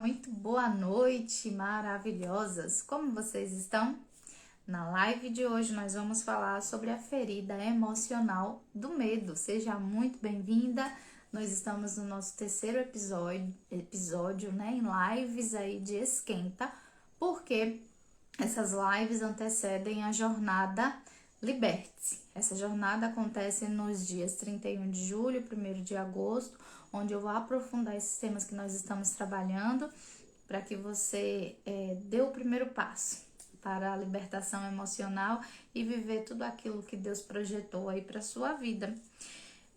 Muito boa noite, maravilhosas! Como vocês estão? Na live de hoje nós vamos falar sobre a ferida emocional do medo. Seja muito bem-vinda. Nós estamos no nosso terceiro episódio, né, em lives aí de esquenta, porque essas lives antecedem a jornada Liberte-se. Essa jornada acontece nos dias 31 de julho, 1º de agosto, onde eu vou aprofundar esses temas que nós estamos trabalhando para que você dê o primeiro passo para a libertação emocional e viver tudo aquilo que Deus projetou aí para sua vida.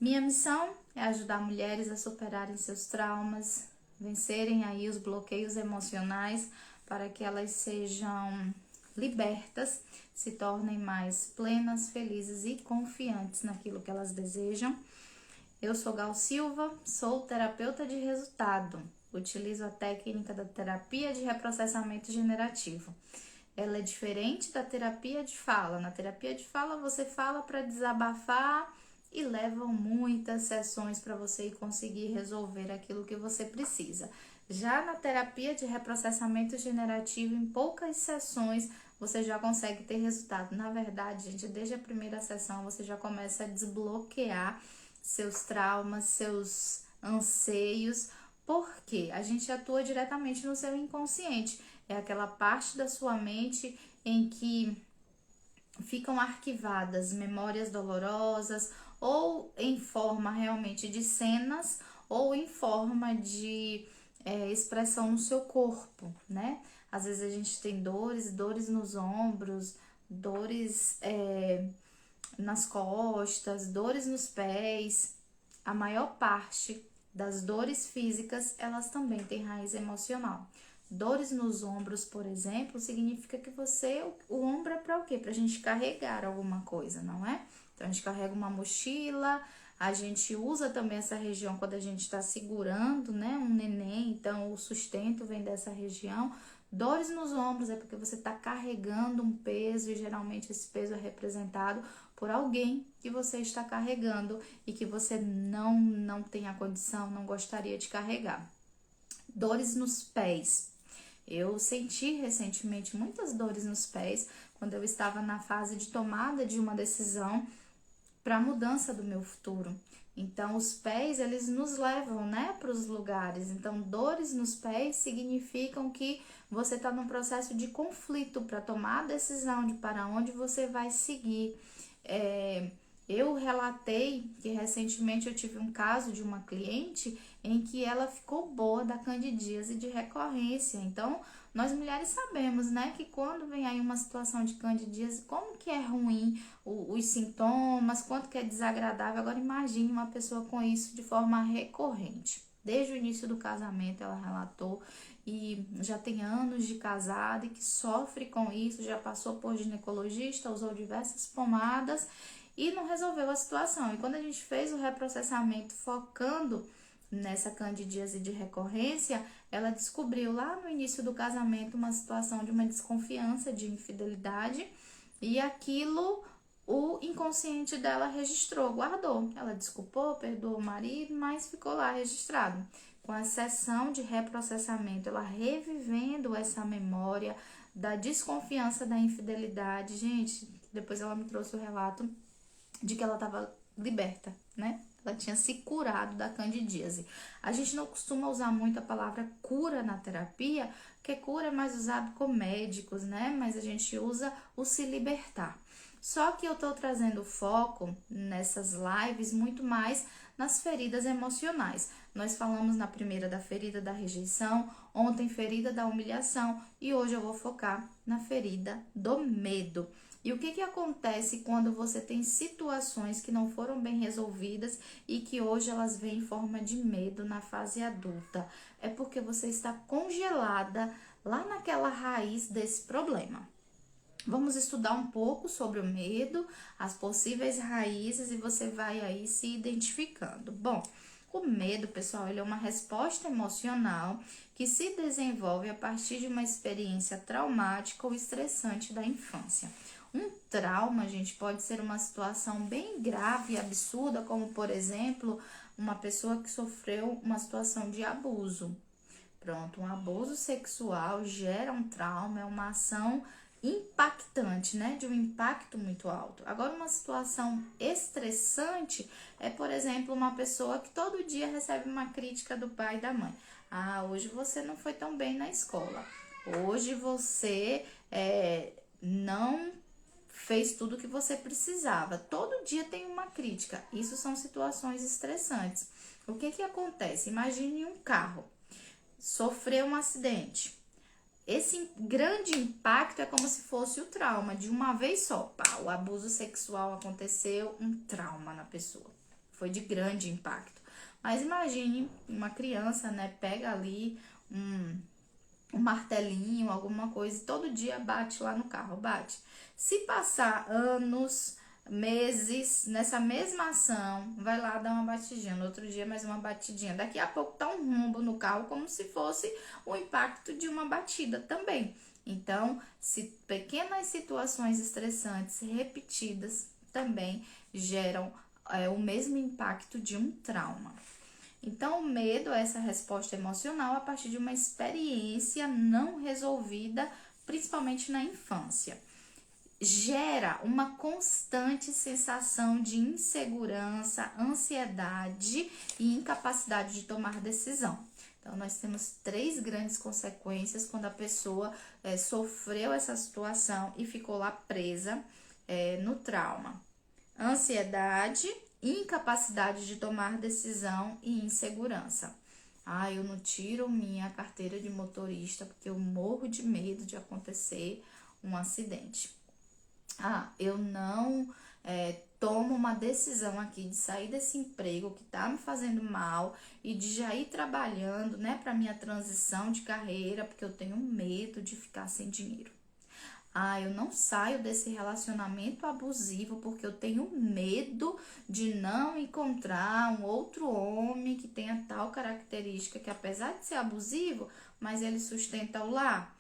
Minha missão é ajudar mulheres a superarem seus traumas, vencerem aí os bloqueios emocionais para que elas sejam libertas, se tornem mais plenas, felizes e confiantes naquilo que elas desejam. Eu sou Gal Silva, sou terapeuta de resultado. Utilizo a técnica da terapia de reprocessamento generativo. Ela é diferente da terapia de fala. Na terapia de fala, você fala para desabafar e levam muitas sessões para você conseguir resolver aquilo que você precisa. Já na terapia de reprocessamento generativo, em poucas sessões, você já consegue ter resultado. Na verdade, gente, desde a primeira sessão, você já começa a desbloquear seus traumas, seus anseios, porque a gente atua diretamente no seu inconsciente. É aquela parte da sua mente em que ficam arquivadas memórias dolorosas, ou em forma realmente de cenas, ou em forma de expressão no seu corpo, né? Às vezes a gente tem dores nos ombros, dores nas costas, dores nos pés. A maior parte das dores físicas, elas também têm raiz emocional. Dores nos ombros, por exemplo, significa que o ombro é para o quê? Para a gente carregar alguma coisa, não é? Então, a gente carrega uma mochila, a gente usa também essa região quando a gente está segurando, né, um neném, então o sustento vem dessa região. Dores nos ombros é porque você está carregando um peso e geralmente esse peso é representado por alguém que você está carregando e que você não tem a condição, não gostaria de carregar. Dores nos pés. Eu senti recentemente muitas dores nos pés quando eu estava na fase de tomada de uma decisão para a mudança do meu futuro. Então, os pés, eles nos levam, né, para os lugares. Então, dores nos pés significam que você está num processo de conflito para tomar a decisão de para onde você vai seguir. Eu relatei que recentemente eu tive um caso de uma cliente em que ela ficou boa da candidíase de recorrência. Então, nós mulheres sabemos, né, que quando vem aí uma situação de candidíase, como que é ruim os sintomas, quanto que é desagradável. Agora imagine uma pessoa com isso de forma recorrente. Desde o início do casamento ela relatou e já tem anos de casada e que sofre com isso, já passou por ginecologista, usou diversas pomadas e não resolveu a situação. E quando a gente fez o reprocessamento focando nessa candidíase de recorrência, ela descobriu lá no início do casamento uma situação de uma desconfiança, de infidelidade, e aquilo o inconsciente dela registrou, guardou. Ela desculpou, perdoou o marido, mas ficou lá registrado. Com a sessão de reprocessamento, ela revivendo essa memória da desconfiança, da infidelidade. Gente, depois ela me trouxe o relato de que ela estava liberta, né? Ela tinha se curado da candidíase. A gente não costuma usar muito a palavra cura na terapia, porque cura é mais usado com médicos, né? Mas a gente usa o se libertar. Só que eu tô trazendo foco nessas lives muito mais nas feridas emocionais. Nós falamos na primeira da ferida da rejeição, ontem ferida da humilhação e hoje eu vou focar na ferida do medo. E o que acontece quando você tem situações que não foram bem resolvidas e que hoje elas vêm em forma de medo na fase adulta? É porque você está congelada lá naquela raiz desse problema. Vamos estudar um pouco sobre o medo, as possíveis raízes e você vai aí se identificando. Bom, o medo, pessoal, ele é uma resposta emocional que se desenvolve a partir de uma experiência traumática ou estressante da infância. Um trauma, gente, pode ser uma situação bem grave e absurda, como, por exemplo, uma pessoa que sofreu uma situação de abuso. Pronto, um abuso sexual gera um trauma, é uma ação impactante, né? De um impacto muito alto. Agora, uma situação estressante é, por exemplo, uma pessoa que todo dia recebe uma crítica do pai e da mãe. Ah, hoje você não foi tão bem na escola. Hoje você não fez tudo o que você precisava. Todo dia tem uma crítica. Isso são situações estressantes. O que que acontece? Imagine um carro. Sofreu um acidente. Esse grande impacto é como se fosse o trauma de uma vez só. Pá, o abuso sexual aconteceu, um trauma na pessoa. Foi de grande impacto. Mas imagine uma criança, né? Pega ali um martelinho, alguma coisa, e todo dia bate lá no carro, bate. Se passar anos, meses, nessa mesma ação, vai lá dar uma batidinha, no outro dia mais uma batidinha, daqui a pouco tá um rombo no carro, como se fosse o impacto de uma batida também. Então, se pequenas situações estressantes repetidas também geram o mesmo impacto de um trauma. Então, o medo é essa resposta emocional a partir de uma experiência não resolvida, principalmente na infância. Gera uma constante sensação de insegurança, ansiedade e incapacidade de tomar decisão. Então, nós temos 3 grandes consequências quando a pessoa sofreu essa situação e ficou lá presa no trauma. Ansiedade, incapacidade de tomar decisão e insegurança. Ah, eu não tiro minha carteira de motorista porque eu morro de medo de acontecer um acidente. Ah, eu não tomo uma decisão aqui de sair desse emprego que tá me fazendo mal e de já ir trabalhando, né, para minha transição de carreira, porque eu tenho medo de ficar sem dinheiro. Ah, eu não saio desse relacionamento abusivo porque eu tenho medo de não encontrar um outro homem que tenha tal característica que, apesar de ser abusivo, mas ele sustenta o lar.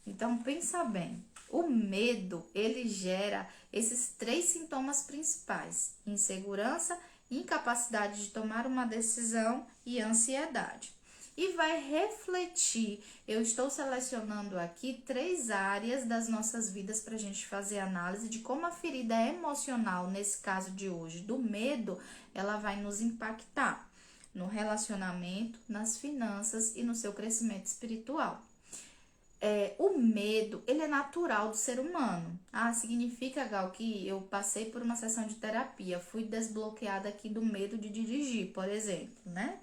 Então, pensa bem, o medo, ele gera esses 3 sintomas principais: insegurança, incapacidade de tomar uma decisão e ansiedade. E vai refletir. Eu estou selecionando aqui 3 áreas das nossas vidas para a gente fazer análise de como a ferida emocional, nesse caso de hoje, do medo, ela vai nos impactar no relacionamento, nas finanças e no seu crescimento espiritual. O medo, ele é natural do ser humano. Ah, significa, Gal, que eu passei por uma sessão de terapia, fui desbloqueada aqui do medo de dirigir, por exemplo, né?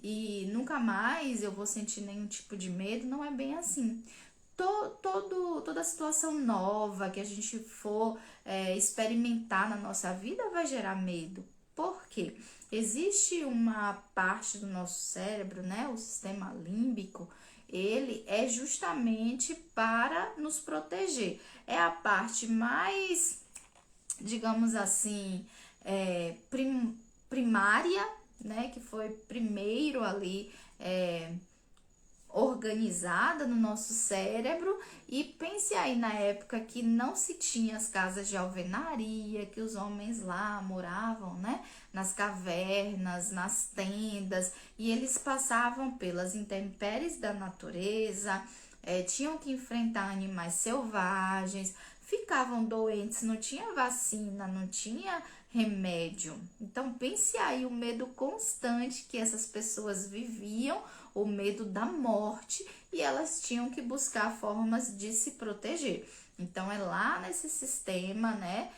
E nunca mais eu vou sentir nenhum tipo de medo, não é bem assim. Toda situação nova que a gente for experimentar na nossa vida vai gerar medo. Por quê? Existe uma parte do nosso cérebro, né, o sistema límbico, ele é justamente para nos proteger. É a parte mais, digamos assim, primária, né, que foi primeiro ali organizada no nosso cérebro. E pense aí na época que não se tinha as casas de alvenaria, que os homens lá moravam, né, nas cavernas, nas tendas, e eles passavam pelas intempéries da natureza, tinham que enfrentar animais selvagens, ficavam doentes, não tinha vacina, não tinha remédio. Então pense aí o medo constante que essas pessoas viviam, o medo da morte, e elas tinham que buscar formas de se proteger. Então é lá nesse sistema, né,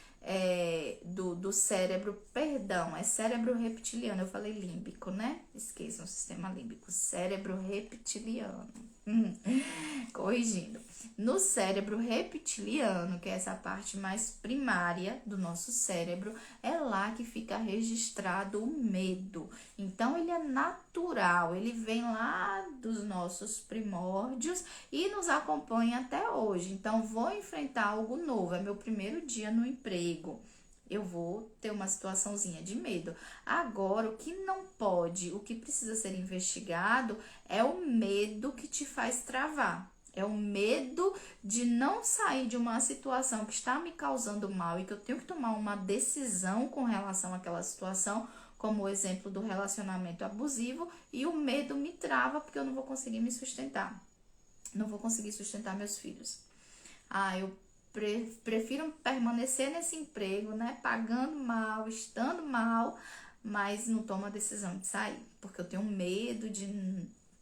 do cérebro, perdão, é cérebro reptiliano, eu falei límbico, né? Esqueçam o sistema límbico, cérebro reptiliano. Corrigindo. No cérebro reptiliano, que é essa parte mais primária do nosso cérebro, é lá que fica registrado o medo. Então, ele é natural, ele vem lá dos nossos primórdios e nos acompanha até hoje. Então, vou enfrentar algo novo, é meu primeiro dia no emprego. Eu vou ter uma situaçãozinha de medo. Agora, o que não pode, o que precisa ser investigado é o medo que te faz travar. É o medo de não sair de uma situação que está me causando mal e que eu tenho que tomar uma decisão com relação àquela situação. como o exemplo do relacionamento abusivo, e o medo me trava porque eu não vou conseguir me sustentar. Não vou conseguir sustentar meus filhos. Eu prefiro permanecer nesse emprego, né? Pagando mal, estando mal, mas não tomo a decisão de sair, porque eu tenho medo de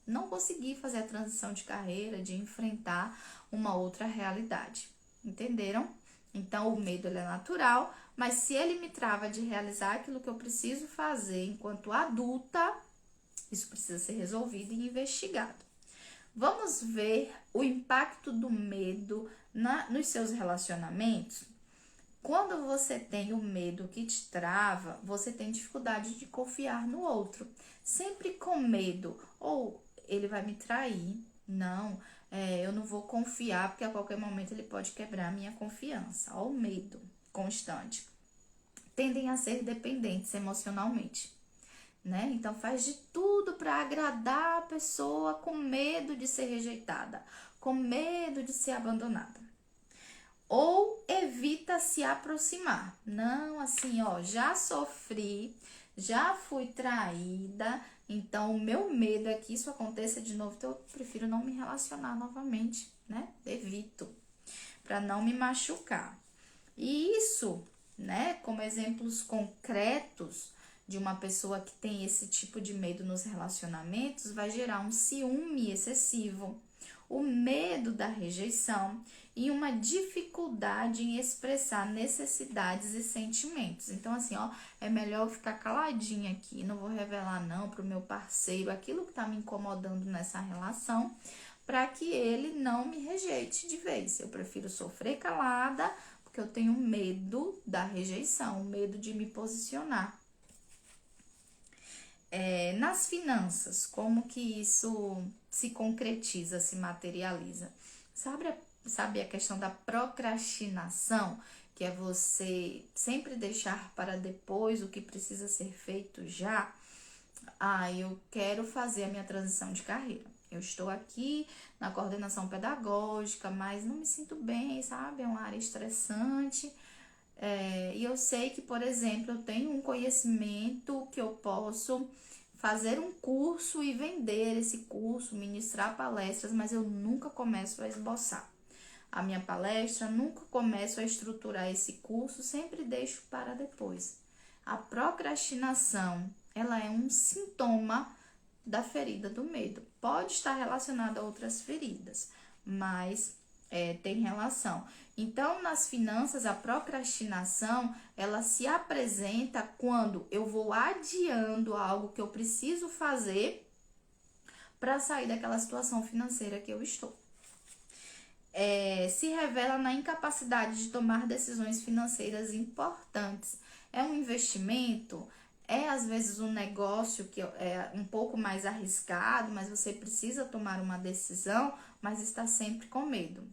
não conseguir fazer a transição de carreira, de enfrentar uma outra realidade. Entenderam? Então, o medo ele é natural, mas se ele me trava de realizar aquilo que eu preciso fazer enquanto adulta, isso precisa ser resolvido e investigado. Vamos ver o impacto do medo nos seus relacionamentos? Quando você tem o medo que te trava, você tem dificuldade de confiar no outro. Sempre com medo, ou ele vai me trair, não, eu não vou confiar porque a qualquer momento ele pode quebrar a minha confiança. Ó, o medo constante. Tendem a ser dependentes emocionalmente, né? Então faz de tudo para agradar a pessoa com medo de ser rejeitada, com medo de ser abandonada. Ou evita se aproximar. Não, assim, ó, já sofri, já fui traída, então o meu medo é que isso aconteça de novo, então eu prefiro não me relacionar novamente, né? Evito, para não me machucar. E isso, né, como exemplos concretos de uma pessoa que tem esse tipo de medo nos relacionamentos, vai gerar um ciúme excessivo, o medo da rejeição e uma dificuldade em expressar necessidades e sentimentos. Então, assim, ó, é melhor eu ficar caladinha aqui, não vou revelar não pro meu parceiro aquilo que tá me incomodando nessa relação, para que ele não me rejeite de vez. Eu prefiro sofrer calada, porque eu tenho medo da rejeição, medo de me posicionar. Nas finanças, como que isso se concretiza, se materializa? Sabe a questão da procrastinação, que é você sempre deixar para depois o que precisa ser feito já? Eu quero fazer a minha transição de carreira. Eu estou aqui na coordenação pedagógica, mas não me sinto bem, sabe? É uma área estressante. E eu sei que, por exemplo, eu tenho um conhecimento que eu posso fazer um curso e vender esse curso, ministrar palestras, mas eu nunca começo a esboçar a minha palestra, nunca começo a estruturar esse curso, sempre deixo para depois. A procrastinação, ela é um sintoma da ferida do medo. Pode estar relacionada a outras feridas, mas tem relação. Então, nas finanças, a procrastinação, ela se apresenta quando eu vou adiando algo que eu preciso fazer para sair daquela situação financeira que eu estou. Se revela na incapacidade de tomar decisões financeiras importantes. É um investimento, às vezes um negócio que é um pouco mais arriscado, mas você precisa tomar uma decisão, mas está sempre com medo.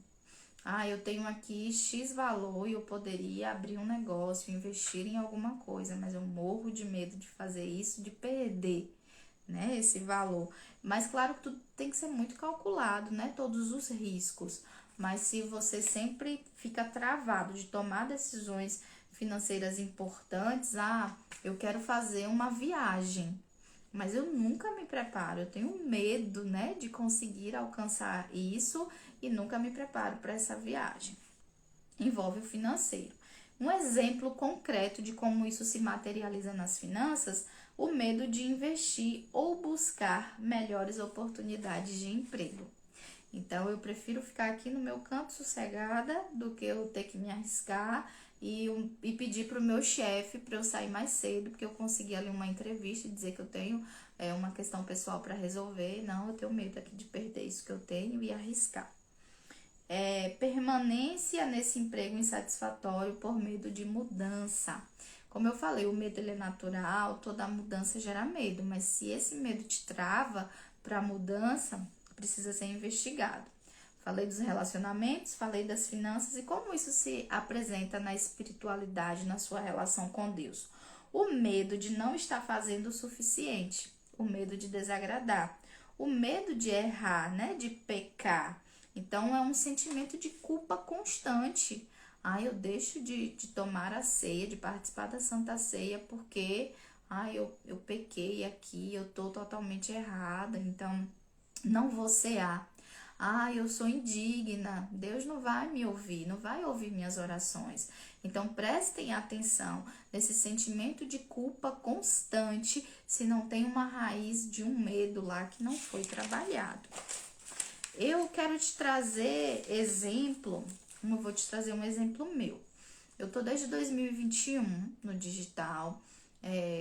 Eu tenho aqui X valor e eu poderia abrir um negócio, investir em alguma coisa, mas eu morro de medo de fazer isso, de perder, né, esse valor. Mas claro que tudo tem que ser muito calculado, né, todos os riscos. Mas se você sempre fica travado de tomar decisões financeiras importantes, eu quero fazer uma viagem, mas eu nunca me preparo, eu tenho medo, né, de conseguir alcançar isso e nunca me preparo para essa viagem. Envolve o financeiro. Um exemplo concreto de como isso se materializa nas finanças, o medo de investir ou buscar melhores oportunidades de emprego. Então, eu prefiro ficar aqui no meu canto sossegada do que eu ter que me arriscar e pedir para o meu chefe para eu sair mais cedo, porque eu consegui ali uma entrevista e dizer que eu tenho uma questão pessoal para resolver. Não, eu tenho medo aqui de perder isso que eu tenho e arriscar. Permanência nesse emprego insatisfatório por medo de mudança. Como eu falei, o medo ele é natural, toda mudança gera medo, mas se esse medo te trava para a mudança, precisa ser investigado. Falei dos relacionamentos, falei das finanças e como isso se apresenta na espiritualidade, na sua relação com Deus. O medo de não estar fazendo o suficiente, o medo de desagradar, o medo de errar, né, de pecar. Então, é um sentimento de culpa constante. Eu deixo de tomar a ceia, de participar da Santa Ceia, porque eu pequei aqui, eu tô totalmente errada, então não vou cear. Eu sou indigna, Deus não vai me ouvir, não vai ouvir minhas orações. Então prestem atenção nesse sentimento de culpa constante, se não tem uma raiz de um medo lá que não foi trabalhado. Eu quero te trazer exemplo, eu vou te trazer um exemplo meu. Eu tô desde 2021 no digital,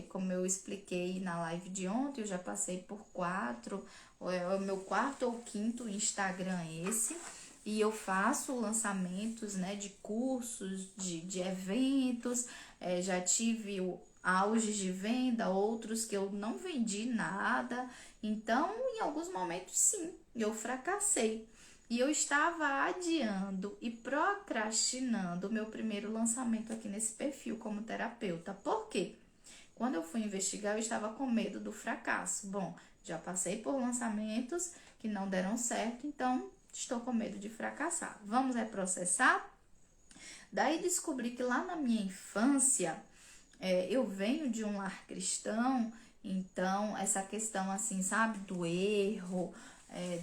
como eu expliquei na live de ontem, eu já passei por 4, é o meu 4º ou 5º Instagram esse, e eu faço lançamentos, né, de cursos, de eventos, já tive auges de venda, outros que eu não vendi nada, então em alguns momentos sim, eu fracassei. E eu estava adiando e procrastinando o meu primeiro lançamento aqui nesse perfil como terapeuta. Por quê? Quando eu fui investigar, eu estava com medo do fracasso. Bom, já passei por lançamentos que não deram certo, então estou com medo de fracassar. Vamos reprocessar? Daí descobri que lá na minha infância, eu venho de um lar cristão, então essa questão assim, sabe, do erro,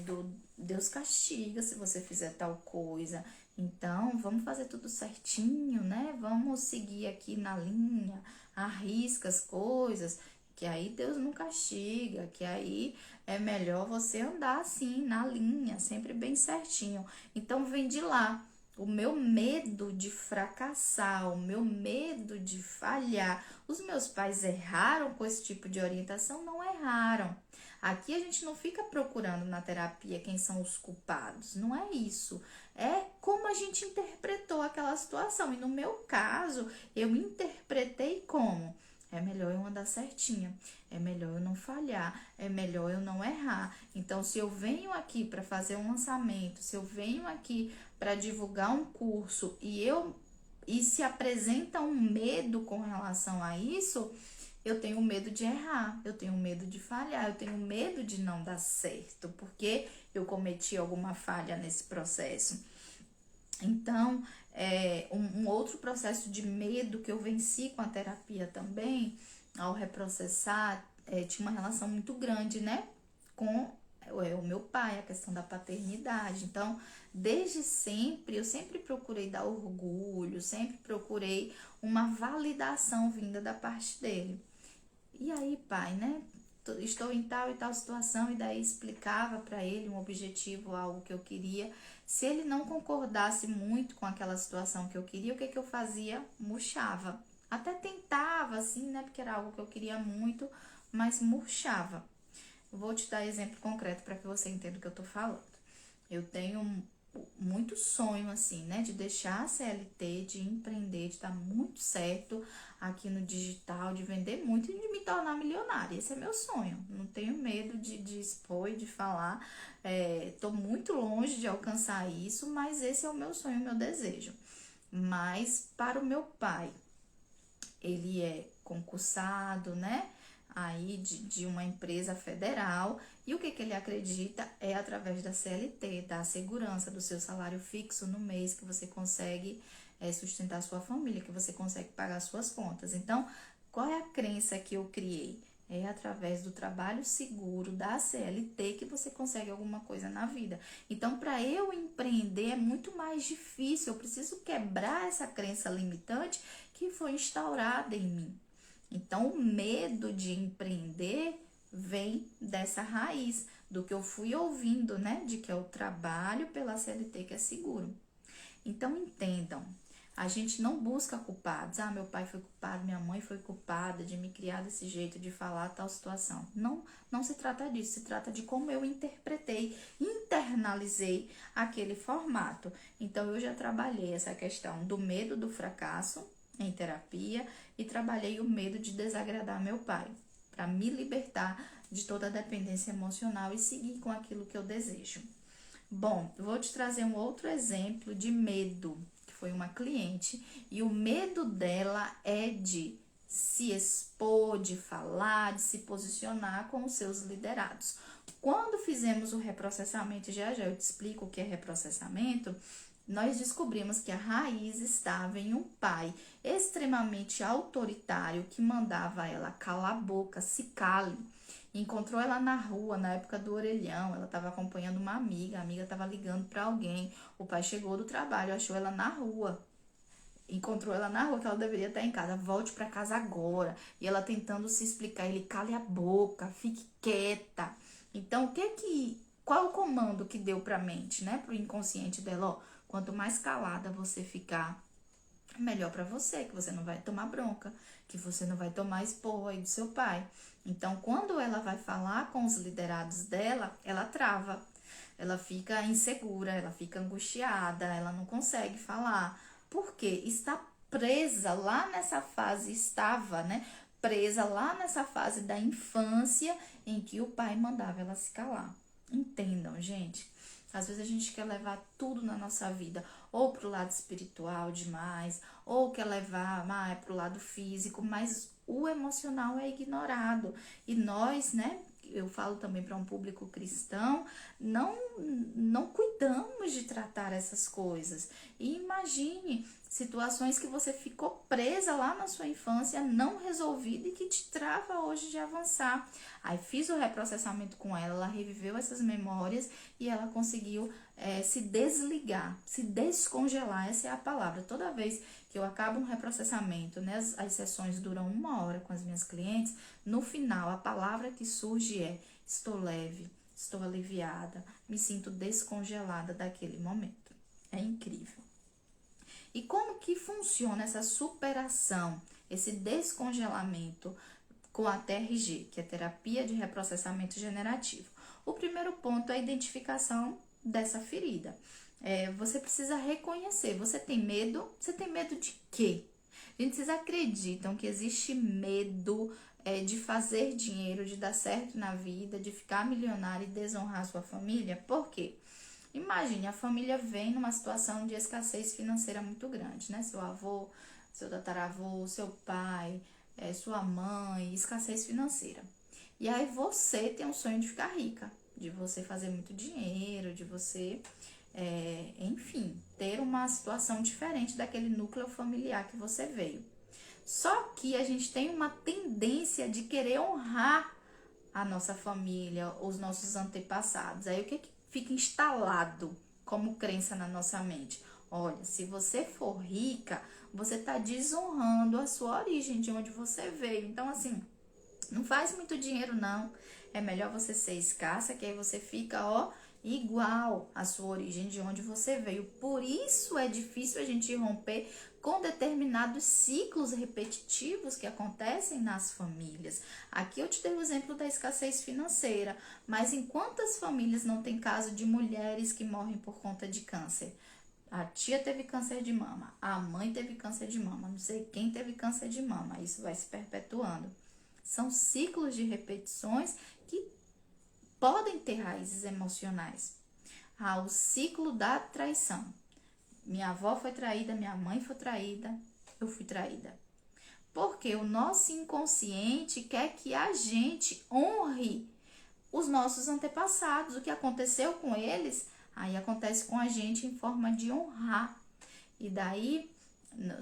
do Deus castiga se você fizer tal coisa. Então, vamos fazer tudo certinho, né? Vamos seguir aqui na linha, arrisca as coisas, que aí Deus não castiga, que aí é melhor você andar assim, na linha, sempre bem certinho. Então, vem de lá. O meu medo de fracassar, o meu medo de falhar. Os meus pais erraram com esse tipo de orientação? Não erraram. Aqui a gente não fica procurando na terapia quem são os culpados, não é isso. É como a gente interpretou aquela situação. E no meu caso, eu interpretei como: é melhor eu andar certinha, é melhor eu não falhar, é melhor eu não errar. Então, se eu venho aqui para fazer um lançamento, se eu venho aqui para divulgar um curso e se apresenta um medo com relação a isso, eu tenho medo de errar, eu tenho medo de falhar, eu tenho medo de não dar certo, porque eu cometi alguma falha nesse processo. Então, um outro processo de medo que eu venci com a terapia também, ao reprocessar, tinha uma relação muito grande, né, com o meu pai, a questão da paternidade. Então, desde sempre, eu sempre procurei dar orgulho, sempre procurei uma validação vinda da parte dele. E aí, pai, né? Estou em tal e tal situação, e daí explicava para ele um objetivo, algo que eu queria. Se ele não concordasse muito com aquela situação que eu queria, o que eu fazia? Murchava. Até tentava, assim, né? Porque era algo que eu queria muito, mas murchava. Vou te dar exemplo concreto para que você entenda o que eu tô falando. Eu tenho muito sonho, assim, né, de deixar a CLT, de empreender, de dar muito certo aqui no digital, de vender muito e de me tornar milionária. Esse é meu sonho. Não tenho medo de expor e de falar. Tô muito longe de alcançar isso, mas esse é o meu sonho, o meu desejo. Mas para o meu pai, ele é concursado, né? Aí de uma empresa federal, e o que ele acredita é através da CLT, da segurança do seu salário fixo no mês, que você consegue sustentar a sua família, que você consegue pagar suas contas. Então, qual é a crença que eu criei? É através do trabalho seguro da CLT que você consegue alguma coisa na vida. Então, para eu empreender é muito mais difícil, eu preciso quebrar essa crença limitante que foi instaurada em mim. Então, o medo de empreender vem dessa raiz, do que eu fui ouvindo, né? De que é o trabalho pela CLT que é seguro. Então, entendam, a gente não busca culpados. Meu pai foi culpado, minha mãe foi culpada de me criar desse jeito, de falar tal situação. Não, não se trata disso, se trata de como eu interpretei, internalizei aquele formato. Então, eu já trabalhei essa questão do medo do fracasso em terapia e trabalhei o medo de desagradar meu pai, para me libertar de toda a dependência emocional e seguir com aquilo que eu desejo. Bom, eu vou te trazer um outro exemplo de medo, que foi uma cliente, e o medo dela é de se expor, de falar, de se posicionar com os seus liderados. Quando fizemos o reprocessamento, já eu te explico o que é reprocessamento, nós descobrimos que a raiz estava em um pai extremamente autoritário que mandava ela calar a boca, se cale. Encontrou ela na rua, na época do orelhão, ela estava acompanhando uma amiga, a amiga estava ligando para alguém, o pai chegou do trabalho, achou ela na rua, encontrou ela na rua, que ela deveria estar em casa, volte para casa agora, e ela tentando se explicar, ele cale a boca, fique quieta. Então, qual é o comando que deu para a mente, né, para o inconsciente dela? Ó, quanto mais calada você ficar, melhor para você, que você não vai tomar bronca, que você não vai tomar esporro aí do seu pai. Então, quando ela vai falar com os liderados dela, ela trava, ela fica insegura, ela fica angustiada, ela não consegue falar, porque está presa lá nessa fase, estava, né? Presa lá nessa fase da infância em que o pai mandava ela se calar. Entendam, gente. Às vezes a gente quer levar tudo na nossa vida, ou pro lado espiritual demais, ou quer levar pro lado físico, mas o emocional é ignorado. E nós, né, eu falo também para um público cristão, não cuidamos de tratar essas coisas. E imagine situações que você ficou presa lá na sua infância, não resolvida e que te trava hoje de avançar. Aí fiz o reprocessamento com ela, ela reviveu essas memórias e ela conseguiu se desligar, se descongelar, essa é a palavra. Toda vez que eu acabo um reprocessamento, né, as sessões duram 1 hora com as minhas clientes, no final a palavra que surge é: estou leve, estou aliviada, me sinto descongelada daquele momento. É incrível. E como que funciona essa superação, esse descongelamento com a TRG, que é Terapia de Reprocessamento Generativo? O primeiro ponto é a identificação dessa ferida. Você precisa reconhecer. Você tem medo? Você tem medo de quê? Gente, vocês acreditam que existe medo de fazer dinheiro, de dar certo na vida, de ficar milionário e desonrar sua família? Por quê? Imagine, a família vem numa situação de escassez financeira muito grande, né? Seu avô, seu tataravô, seu pai, sua mãe, escassez financeira. E aí você tem um sonho de ficar rica, de você fazer muito dinheiro, de você, enfim, ter uma situação diferente daquele núcleo familiar que você veio. Só que a gente tem uma tendência de querer honrar a nossa família, os nossos antepassados. Aí o que fica instalado como crença na nossa mente? Olha, se você for rica, você está desonrando a sua origem, de onde você veio. Então, assim, não faz muito dinheiro, não. É melhor você ser escassa, que aí você fica, igual à sua origem, de onde você veio. Por isso é difícil a gente romper com determinados ciclos repetitivos que acontecem nas famílias. Aqui eu te dei o exemplo da escassez financeira, mas em quantas famílias não tem caso de mulheres que morrem por conta de câncer? A tia teve câncer de mama, a mãe teve câncer de mama, não sei quem teve câncer de mama, isso vai se perpetuando. São ciclos de repetições que podem ter raízes emocionais. O ciclo da traição. Minha avó foi traída, minha mãe foi traída, eu fui traída. Porque o nosso inconsciente quer que a gente honre os nossos antepassados. O que aconteceu com eles, aí acontece com a gente em forma de honrar. E daí,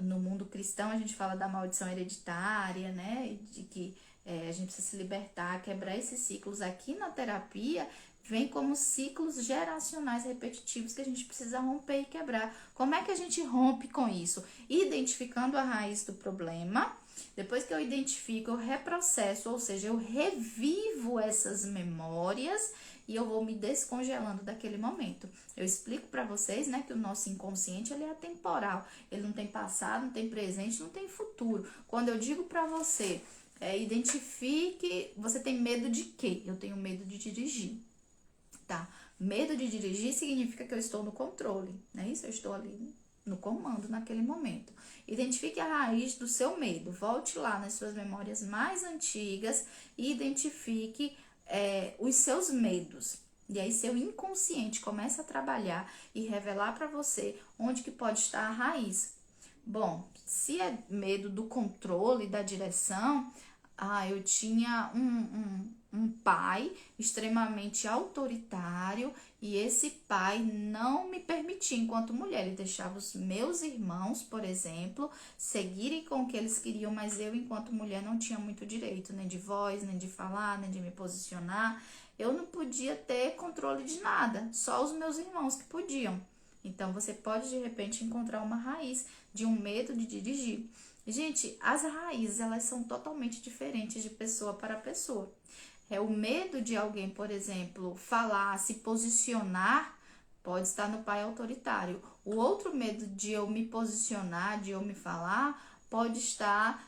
no mundo cristão, a gente fala da maldição hereditária, né? De que a gente precisa se libertar, quebrar esses ciclos. Aqui na terapia, vem como ciclos geracionais repetitivos que a gente precisa romper e quebrar. Como é que a gente rompe com isso? Identificando a raiz do problema. Depois que eu identifico, eu reprocesso, ou seja, eu revivo essas memórias e eu vou me descongelando daquele momento. Eu explico para vocês, né, que o nosso inconsciente, ele é atemporal. Ele não tem passado, não tem presente, não tem futuro. Quando eu digo para você, identifique, você tem medo de quê? Eu tenho medo de dirigir. Tá? Medo de dirigir significa que eu estou no controle, né? Isso, eu estou ali no comando naquele momento. Identifique a raiz do seu medo, volte lá nas suas memórias mais antigas e identifique os seus medos. E aí seu inconsciente começa a trabalhar e revelar para você onde que pode estar a raiz. Bom, se é medo do controle, da direção, eu tinha um pai extremamente autoritário e esse pai não me permitia, enquanto mulher, ele deixava os meus irmãos, por exemplo, seguirem com o que eles queriam, mas eu, enquanto mulher, não tinha muito direito, nem de voz, nem de falar, nem de me posicionar. Eu não podia ter controle de nada, só os meus irmãos que podiam. Então, você pode, de repente, encontrar uma raiz de um medo de dirigir. Gente, as raízes, elas são totalmente diferentes de pessoa para pessoa. O medo de alguém, por exemplo, falar, se posicionar, pode estar no pai autoritário. O outro medo de eu me posicionar, de eu me falar, pode estar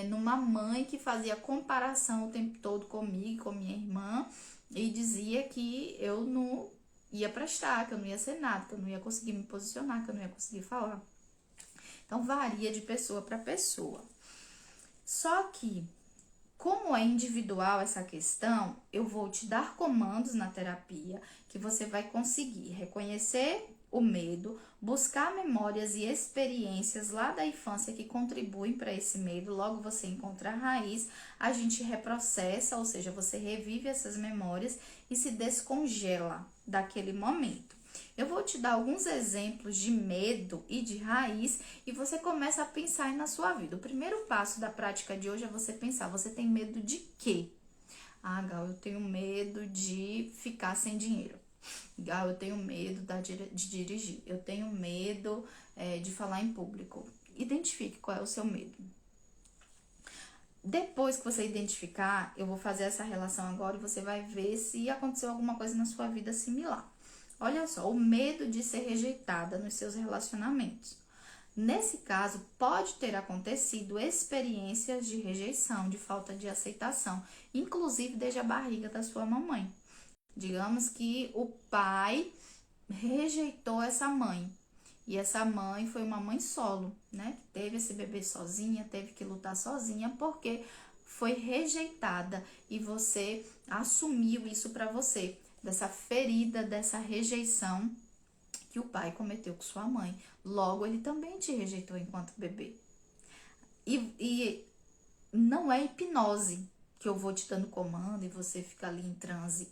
numa mãe que fazia comparação o tempo todo comigo, com minha irmã, e dizia que eu não ia prestar, que eu não ia ser nada, que eu não ia conseguir me posicionar, que eu não ia conseguir falar. Então, varia de pessoa para pessoa. Só que, como é individual essa questão, eu vou te dar comandos na terapia que você vai conseguir reconhecer o medo, buscar memórias e experiências lá da infância que contribuem para esse medo. Logo você encontra a raiz, a gente reprocessa, ou seja, você revive essas memórias e se descongela daquele momento. Eu vou te dar alguns exemplos de medo e de raiz e você começa a pensar aí na sua vida. O primeiro passo da prática de hoje é você pensar, você tem medo de quê? Gal, eu tenho medo de ficar sem dinheiro. Gal, eu tenho medo de dirigir. Eu tenho medo de falar em público. Identifique qual é o seu medo. Depois que você identificar, eu vou fazer essa relação agora e você vai ver se aconteceu alguma coisa na sua vida similar. Olha só, o medo de ser rejeitada nos seus relacionamentos. Nesse caso, pode ter acontecido experiências de rejeição, de falta de aceitação, inclusive desde a barriga da sua mamãe. Digamos que o pai rejeitou essa mãe. E essa mãe foi uma mãe solo, né? Que teve esse bebê sozinha, teve que lutar sozinha porque foi rejeitada e você assumiu isso para você, dessa ferida, dessa rejeição que o pai cometeu com sua mãe. Logo, ele também te rejeitou enquanto bebê. E não é hipnose que eu vou te dando comando e você fica ali em transe.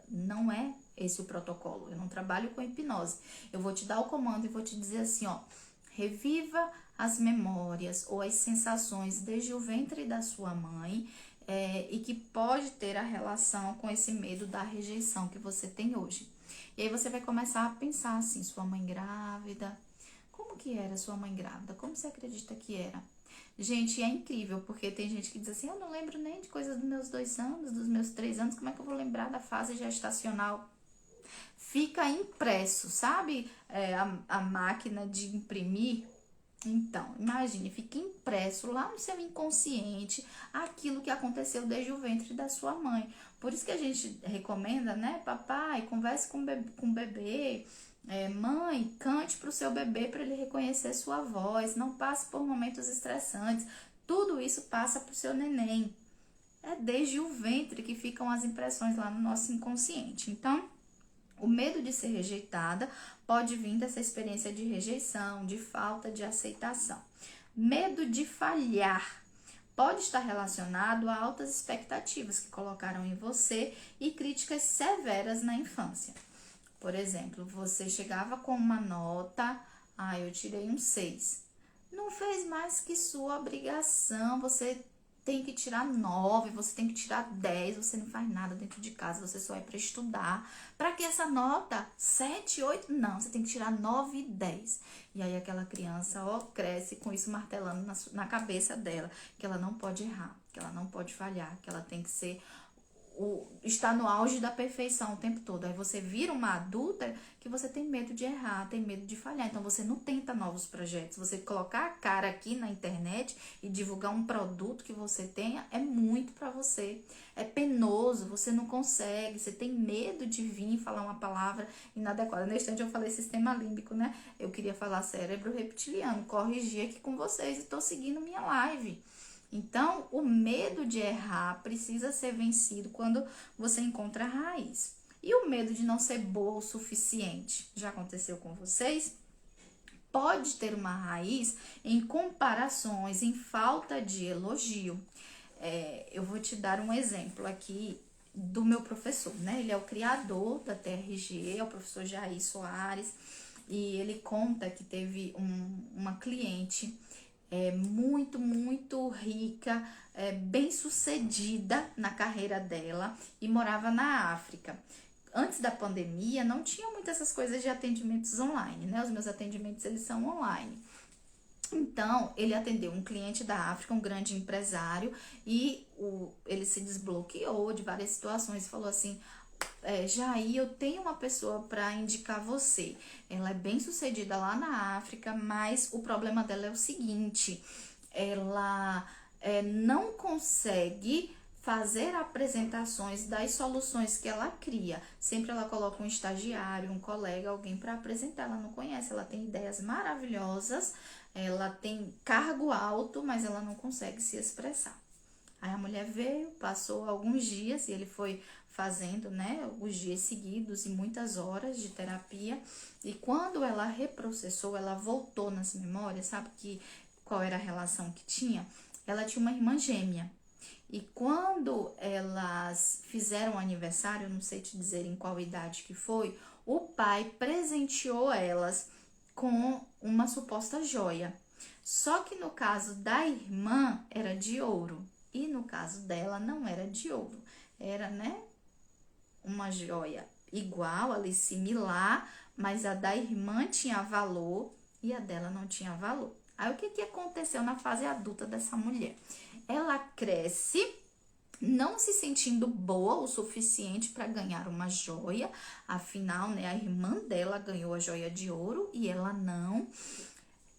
Não é esse o protocolo. Eu não trabalho com hipnose. Eu vou te dar o comando e vou te dizer assim, ó. Reviva as memórias ou as sensações desde o ventre da sua mãe e que pode ter a relação com esse medo da rejeição que você tem hoje. E aí você vai começar a pensar assim, sua mãe grávida, como que era sua mãe grávida? Como você acredita que era? Gente, é incrível, porque tem gente que diz assim, eu não lembro nem de coisas dos meus 2 anos, dos meus 3 anos, como é que eu vou lembrar da fase gestacional? Fica impresso, sabe? A máquina de imprimir. Então, imagine, fica impresso lá no seu inconsciente aquilo que aconteceu desde o ventre da sua mãe. Por isso que a gente recomenda, né? Papai, converse com o bebê. Mãe, cante para o seu bebê para ele reconhecer sua voz. Não passe por momentos estressantes. Tudo isso passa para o seu neném. É desde o ventre que ficam as impressões lá no nosso inconsciente. Então, o medo de ser rejeitada pode vir dessa experiência de rejeição, de falta de aceitação. Medo de falhar pode estar relacionado a altas expectativas que colocaram em você e críticas severas na infância. Por exemplo, você chegava com uma nota, eu tirei um 6. Não fez mais que sua obrigação, você tem que tirar 9, você tem que tirar 10, você não faz nada dentro de casa, você só é para estudar. Para que essa nota 7, 8? Não, você tem que tirar 9 e 10. E aí aquela criança, cresce com isso martelando na cabeça dela, que ela não pode errar, que ela não pode falhar, que ela tem que ser está no auge da perfeição o tempo todo. Aí você vira uma adulta que você tem medo de errar, tem medo de falhar. Então você não tenta novos projetos. Você colocar a cara aqui na internet e divulgar um produto que você tenha é muito para você. É penoso, você não consegue, você tem medo de vir falar uma palavra inadequada. Nesse instante eu falei sistema límbico, né? Eu queria falar cérebro reptiliano. Corrigi aqui com vocês e tô seguindo minha live. Então, o medo de errar precisa ser vencido quando você encontra a raiz. E o medo de não ser boa o suficiente? Já aconteceu com vocês? Pode ter uma raiz em comparações, em falta de elogio. Eu vou te dar um exemplo aqui do meu professor, né? Ele é o criador da TRG, é o professor Jair Soares, e ele conta que teve uma cliente muito rica, bem sucedida na carreira dela e morava na África. Antes da pandemia, não tinha muitas essas coisas de atendimentos online, né? Os meus atendimentos, eles são online. Então, ele atendeu um cliente da África, um grande empresário, e ele se desbloqueou de várias situações e falou assim: Jair, eu tenho uma pessoa para indicar você. Ela é bem sucedida lá na África, mas o problema dela é o seguinte: ela não consegue fazer apresentações das soluções que ela cria. Sempre ela coloca um estagiário, um colega, alguém para apresentar. Ela não conhece, ela tem ideias maravilhosas, ela tem cargo alto, mas ela não consegue se expressar. Aí a mulher veio, passou alguns dias e ele foi fazendo, né, alguns dias seguidos e muitas horas de terapia. E quando ela reprocessou, ela voltou nas memórias, sabe qual era a relação que tinha? Ela tinha uma irmã gêmea. E quando elas fizeram o aniversário, não sei te dizer em qual idade que foi, o pai presenteou elas com uma suposta joia. Só que no caso da irmã era de ouro e no caso dela não era de ouro. Era, né, uma joia igual, ali similar, mas a da irmã tinha valor e a dela não tinha valor. Aí o que aconteceu na fase adulta dessa mulher? Ela cresce não se sentindo boa o suficiente para ganhar uma joia, afinal, né, a irmã dela ganhou a joia de ouro e ela não.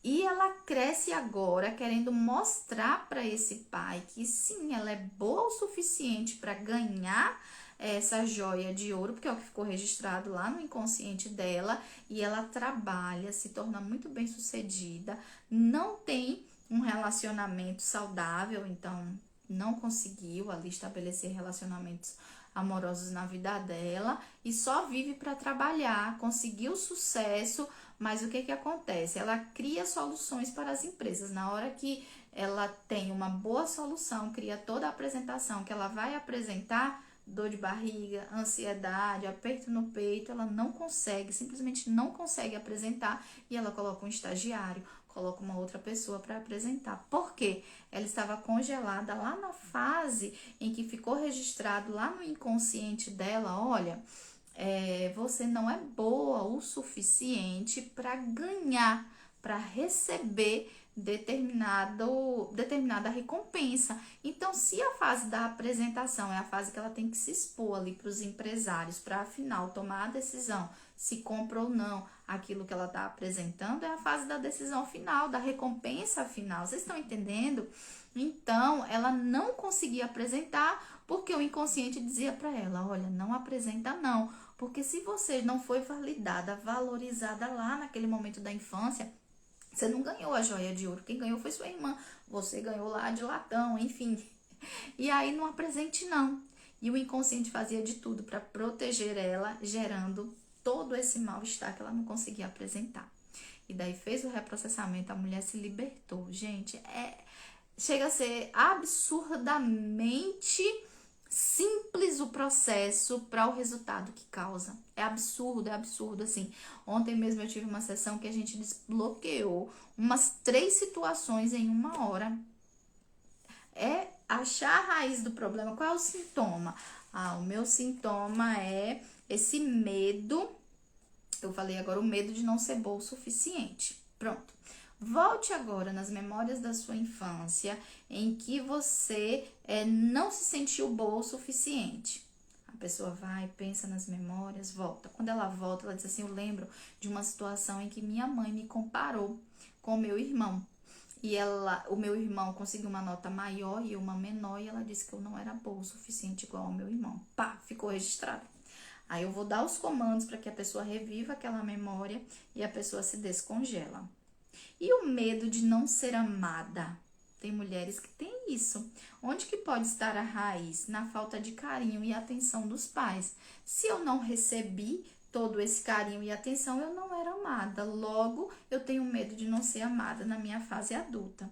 E ela cresce agora querendo mostrar para esse pai que sim, ela é boa o suficiente para ganhar essa joia de ouro, porque é o que ficou registrado lá no inconsciente dela, e ela trabalha, se torna muito bem sucedida, não tem um relacionamento saudável, então não conseguiu ali estabelecer relacionamentos amorosos na vida dela e só vive para trabalhar, conseguiu sucesso, mas o que acontece? Ela cria soluções para as empresas. Na hora que ela tem uma boa solução, cria toda a apresentação que ela vai apresentar, dor de barriga, ansiedade, aperto no peito, ela não consegue, simplesmente não consegue apresentar e ela coloca um estagiário, coloca uma outra pessoa para apresentar. Por quê? Ela estava congelada lá na fase em que ficou registrado lá no inconsciente dela, olha, você não é boa o suficiente para ganhar, para receber determinada recompensa. Então, se a fase da apresentação é a fase que ela tem que se expor ali para os empresários, para afinal tomar a decisão se compra ou não aquilo que ela está apresentando, é a fase da decisão final, da recompensa final. Vocês estão entendendo? Então, ela não conseguia apresentar porque o inconsciente dizia para ela, olha, não apresenta não, porque se você não foi validada, valorizada lá naquele momento da infância, você não ganhou a joia de ouro, quem ganhou foi sua irmã, você ganhou lá de latão, enfim. E aí não apresente não. E o inconsciente fazia de tudo para proteger ela, gerando todo esse mal-estar que ela não conseguia apresentar. E daí fez o reprocessamento, a mulher se libertou. Gente, chega a ser absurdamente simples o processo para o resultado que causa. É absurdo, assim. Ontem mesmo eu tive uma sessão que a gente desbloqueou umas 3 situações em 1 hora. É achar a raiz do problema. Qual é o sintoma? O meu sintoma é esse medo. Eu falei agora o medo de não ser boa o suficiente. Pronto. Volte agora nas memórias da sua infância em que você não se sentiu boa o suficiente. A pessoa vai, pensa nas memórias, volta. Quando ela volta, ela diz assim, eu lembro de uma situação em que minha mãe me comparou com o meu irmão. E o meu irmão conseguiu uma nota maior e eu uma menor, e ela disse que eu não era boa o suficiente igual ao meu irmão. Pá, ficou registrado. Aí eu vou dar os comandos para que a pessoa reviva aquela memória e a pessoa se descongela. E o medo de não ser amada? Tem mulheres que têm isso. Onde que pode estar a raiz? Na falta de carinho e atenção dos pais. Se eu não recebi todo esse carinho e atenção, eu não era amada. Logo, eu tenho medo de não ser amada na minha fase adulta.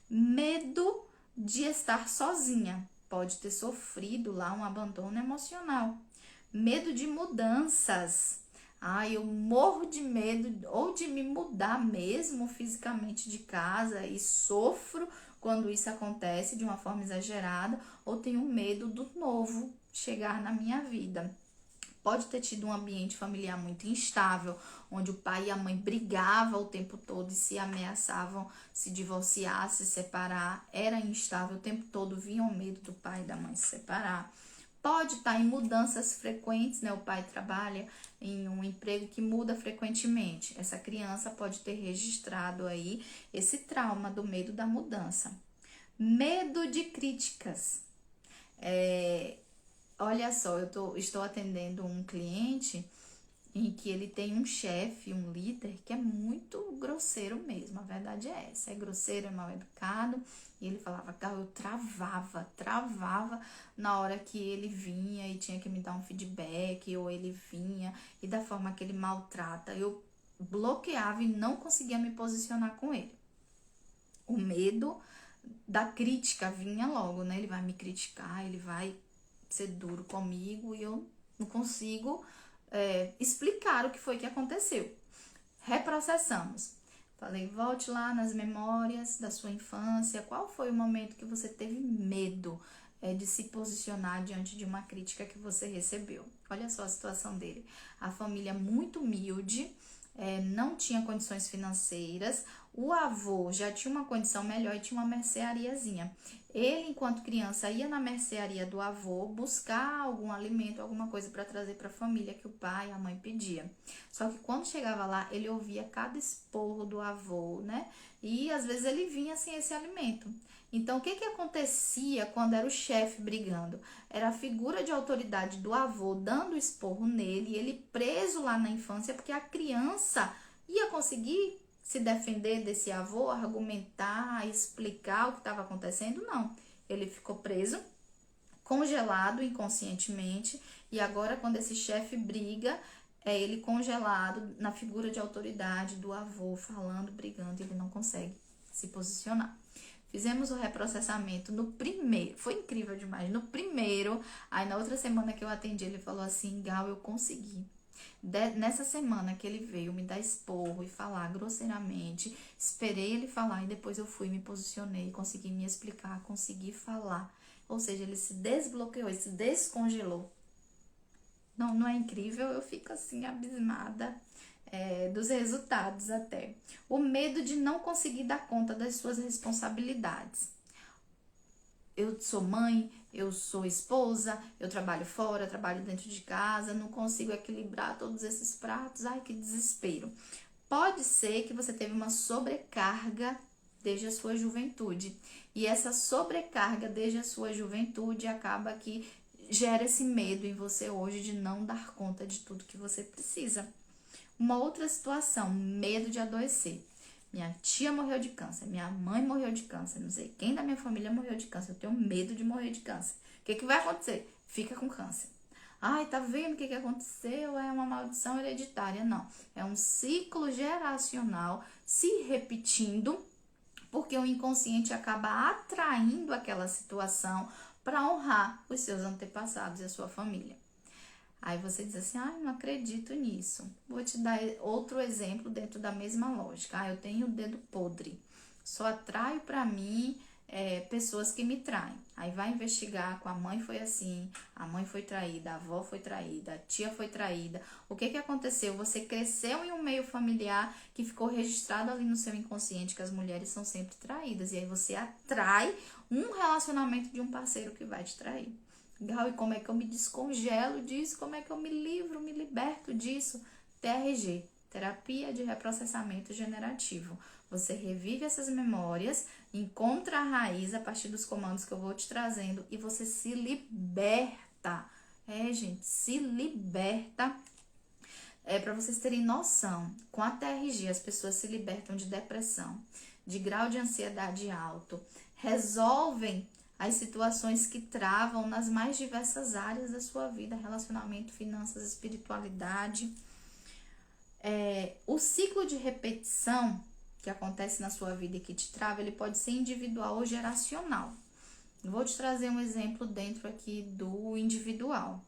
Medo de estar sozinha, pode ter sofrido lá um abandono emocional. Medo de mudanças. Eu morro de medo ou de me mudar mesmo fisicamente de casa e sofro quando isso acontece de uma forma exagerada, ou tenho medo do novo chegar na minha vida. Pode ter tido um ambiente familiar muito instável, onde o pai e a mãe brigavam o tempo todo e se ameaçavam se divorciar, se separar. Era instável o tempo todo, vinha o medo do pai e da mãe se separar. Pode estar em mudanças frequentes, né? O pai trabalha em um emprego que muda frequentemente. Essa criança pode ter registrado aí esse trauma do medo da mudança. Medo de críticas. Olha só, estou atendendo um cliente em que ele tem um chefe, um líder, que é muito grosseiro mesmo. A verdade é essa, é grosseiro, é mal educado. E ele falava, eu travava na hora que ele vinha e tinha que me dar um feedback, ou ele vinha e da forma que ele maltrata, eu bloqueava e não conseguia me posicionar com ele. O medo da crítica vinha logo, né? Ele vai me criticar, ele vai ser duro comigo e eu não consigo explicar o que foi que aconteceu. Reprocessamos. Falei, volte lá nas memórias da sua infância. Qual foi o momento que você teve medo de se posicionar diante de uma crítica que você recebeu? Olha só a situação dele. A família muito humilde, não tinha condições financeiras. O avô já tinha uma condição melhor e tinha uma merceariazinha. Ele, enquanto criança, ia na mercearia do avô buscar algum alimento, alguma coisa para trazer para a família que o pai e a mãe pediam. Só que quando chegava lá, ele ouvia cada esporro do avô, né? E às vezes ele vinha sem esse alimento. Então, o que acontecia quando era o chefe brigando? Era a figura de autoridade do avô dando esporro nele, e ele preso lá na infância, porque a criança ia conseguir se defender desse avô, argumentar, explicar o que estava acontecendo. Não, ele ficou preso, congelado inconscientemente, e agora quando esse chefe briga, é ele congelado na figura de autoridade do avô, falando, brigando, e ele não consegue se posicionar. Fizemos o reprocessamento no primeiro, foi incrível demais, no primeiro. Aí na outra semana que eu atendi, ele falou assim, Gal, eu consegui. Nessa semana que ele veio me dar esporro e falar grosseiramente, esperei ele falar e depois eu fui, me posicionei, consegui me explicar, consegui falar. Ou seja, ele se desbloqueou, ele se descongelou. Não é incrível? Eu fico assim abismada dos resultados até. O medo de não conseguir dar conta das suas responsabilidades. Eu sou mãe, eu sou esposa, eu trabalho fora, eu trabalho dentro de casa, não consigo equilibrar todos esses pratos, ai que desespero. Pode ser que você teve uma sobrecarga desde a sua juventude, e essa sobrecarga desde a sua juventude acaba que gera esse medo em você hoje de não dar conta de tudo que você precisa. Uma outra situação, medo de adoecer. Minha tia morreu de câncer, minha mãe morreu de câncer, não sei quem da minha família morreu de câncer, eu tenho medo de morrer de câncer. O que vai acontecer? Fica com câncer. Ai, tá vendo o que aconteceu? É uma maldição hereditária. Não, é um ciclo geracional se repetindo, porque o inconsciente acaba atraindo aquela situação para honrar os seus antepassados e a sua família. Aí você diz assim, não acredito nisso. Vou te dar outro exemplo dentro da mesma lógica. Eu tenho o dedo podre. Só atraio para mim pessoas que me traem. Aí vai investigar, com a mãe foi assim, a mãe foi traída, a avó foi traída, a tia foi traída. O que aconteceu? Você cresceu em um meio familiar que ficou registrado ali no seu inconsciente que as mulheres são sempre traídas. E aí você atrai um relacionamento de um parceiro que vai te trair. Gal, e como é que eu me descongelo disso? Como é que eu me livro, me liberto disso? TRG, Terapia de Reprocessamento Generativo. Você revive essas memórias, encontra a raiz a partir dos comandos que eu vou te trazendo e você se liberta. Gente, se liberta. Para vocês terem noção, com a TRG as pessoas se libertam de depressão, de grau de ansiedade alto, resolvem as situações que travam nas mais diversas áreas da sua vida, relacionamento, finanças, espiritualidade. O ciclo de repetição que acontece na sua vida e que te trava, ele pode ser individual ou geracional. Vou te trazer um exemplo dentro aqui do individual.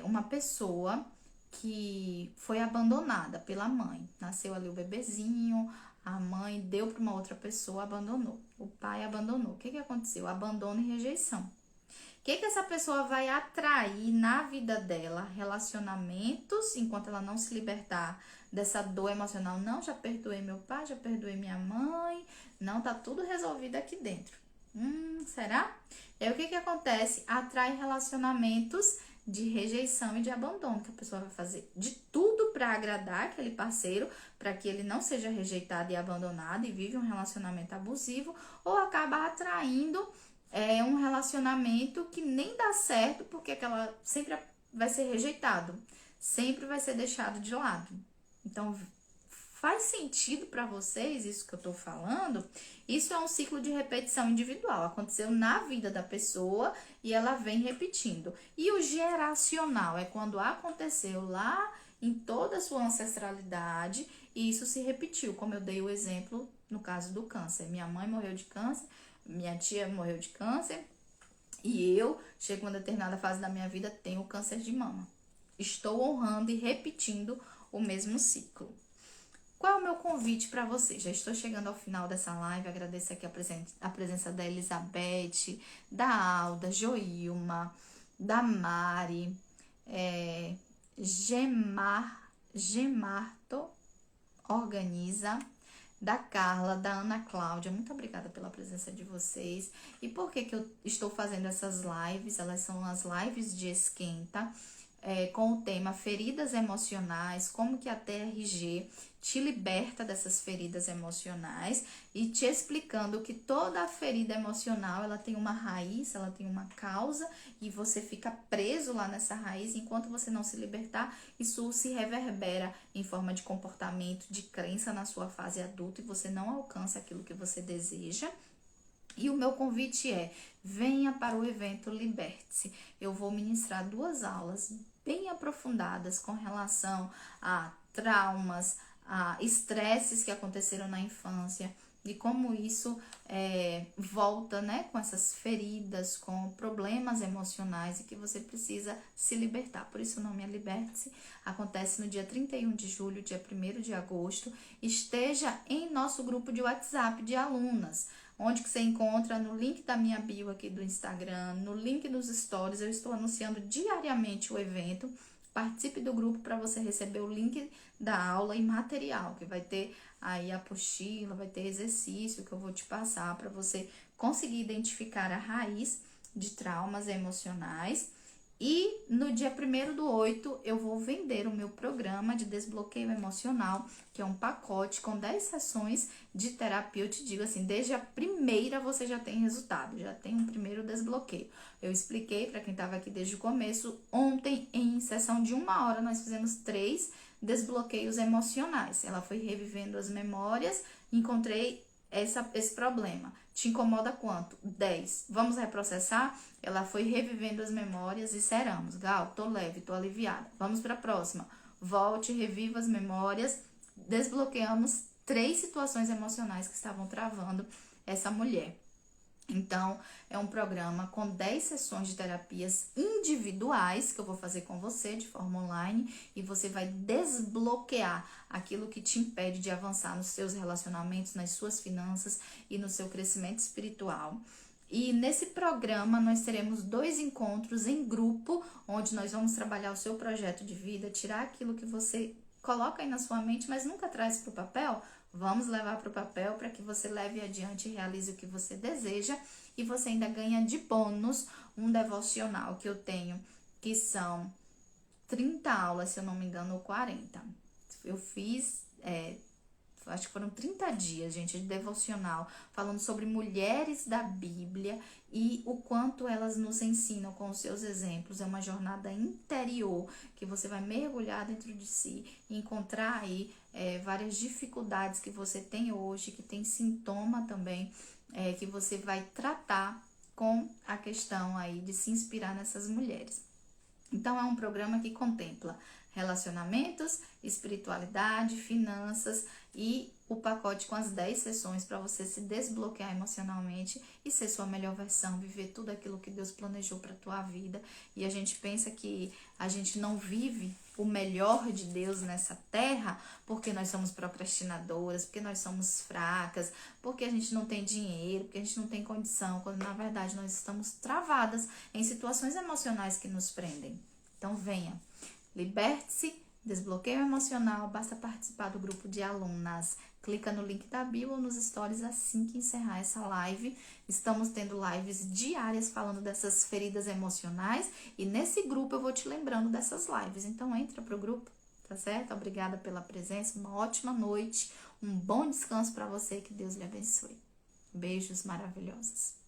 Uma pessoa que foi abandonada pela mãe. Nasceu ali o bebezinho, a mãe deu para uma outra pessoa, abandonou. O pai abandonou. O que que aconteceu? Abandono e rejeição. O que que essa pessoa vai atrair na vida dela? Relacionamentos, enquanto ela não se libertar dessa dor emocional. Não, já perdoei meu pai, já perdoei minha mãe. Não, tá tudo resolvido aqui dentro. Será? E aí o que que acontece? Atrai relacionamentos de rejeição e de abandono, que a pessoa vai fazer de tudo para agradar aquele parceiro, para que ele não seja rejeitado e abandonado e vive um relacionamento abusivo, ou acaba atraindo um relacionamento que nem dá certo, porque aquela sempre vai ser rejeitado, sempre vai ser deixado de lado. Então, faz sentido para vocês isso que eu tô falando? Isso é um ciclo de repetição individual. Aconteceu na vida da pessoa e ela vem repetindo. E o geracional é quando aconteceu lá em toda a sua ancestralidade e isso se repetiu, como eu dei o exemplo no caso do câncer. Minha mãe morreu de câncer, minha tia morreu de câncer e eu, chego a uma determinada fase da minha vida, tenho câncer de mama. Estou honrando e repetindo o mesmo ciclo. Qual é o meu convite para você? Já estou chegando ao final dessa live, agradeço aqui a presença da Elizabeth, da Alda, Joilma, da Mari, Gemarto Organiza, da Carla, da Ana Cláudia. Muito obrigada pela presença de vocês. E por que que eu estou fazendo essas lives? Elas são as lives de esquenta, com o tema feridas emocionais, como que a TRG te liberta dessas feridas emocionais e te explicando que toda ferida emocional, ela tem uma raiz, ela tem uma causa e você fica preso lá nessa raiz. Enquanto você não se libertar, isso se reverbera em forma de comportamento, de crença na sua fase adulta e você não alcança aquilo que você deseja. E o meu convite venha para o evento Liberte-se. Eu vou ministrar 2 aulas bem aprofundadas com relação a traumas, a estresses que aconteceram na infância e como isso volta, né, com essas feridas, com problemas emocionais e que você precisa se libertar. Por isso o nome é Liberte-se. Acontece no dia 31 de julho, dia 1º de agosto. Esteja em nosso grupo de WhatsApp de alunas, onde que você encontra no link da minha bio aqui do Instagram, no link dos stories. Eu estou anunciando diariamente o evento. Participe do grupo para você receber o link da aula e material, que vai ter aí apostila, vai ter exercício que eu vou te passar para você conseguir identificar a raiz de traumas emocionais. E no dia 1º do 8 eu vou vender o meu programa de desbloqueio emocional, que é um pacote com 10 sessões de terapia. Eu te digo assim, desde a primeira você já tem resultado, já tem um primeiro desbloqueio. Eu expliquei para quem estava aqui desde o começo. Ontem, em sessão de 1 hora, nós fizemos 3 desbloqueios emocionais. Ela foi revivendo as memórias, encontrei esse problema. Te incomoda quanto? 10. Vamos reprocessar? Ela foi revivendo as memórias e ceramos. Gal, tô leve, tô aliviada. Vamos para a próxima. Volte, reviva as memórias. Desbloqueamos 3 situações emocionais que estavam travando essa mulher. Então, é um programa com 10 sessões de terapias individuais que eu vou fazer com você de forma online e você vai desbloquear aquilo que te impede de avançar nos seus relacionamentos, nas suas finanças e no seu crescimento espiritual. E nesse programa nós teremos 2 encontros em grupo, onde nós vamos trabalhar o seu projeto de vida, tirar aquilo que você coloca aí na sua mente, mas nunca traz para o papel. Vamos levar para o papel para que você leve adiante e realize o que você deseja. E você ainda ganha de bônus um devocional que eu tenho, que são 30 aulas, se eu não me engano, ou 40. Eu fiz, acho que foram 30 dias, gente, de devocional, falando sobre mulheres da Bíblia e o quanto elas nos ensinam com os seus exemplos. É uma jornada interior que você vai mergulhar dentro de si e encontrar aí várias dificuldades que você tem hoje, que tem sintoma também, que você vai tratar com a questão aí de se inspirar nessas mulheres. Então, é um programa que contempla relacionamentos, espiritualidade, finanças e o pacote com as 10 sessões para você se desbloquear emocionalmente e ser sua melhor versão, viver tudo aquilo que Deus planejou para tua vida. E a gente pensa que a gente não vive o melhor de Deus nessa terra porque nós somos procrastinadoras, porque nós somos fracas, porque a gente não tem dinheiro, porque a gente não tem condição, quando na verdade nós estamos travadas em situações emocionais que nos prendem. Então venha, liberte-se, desbloqueio emocional, basta participar do grupo de alunas. Clica no link da bio ou nos stories assim que encerrar essa live. Estamos tendo lives diárias falando dessas feridas emocionais e nesse grupo eu vou te lembrando dessas lives. Então entra pro grupo, tá certo? Obrigada pela presença, uma ótima noite, um bom descanso para você, que Deus lhe abençoe. Beijos maravilhosos.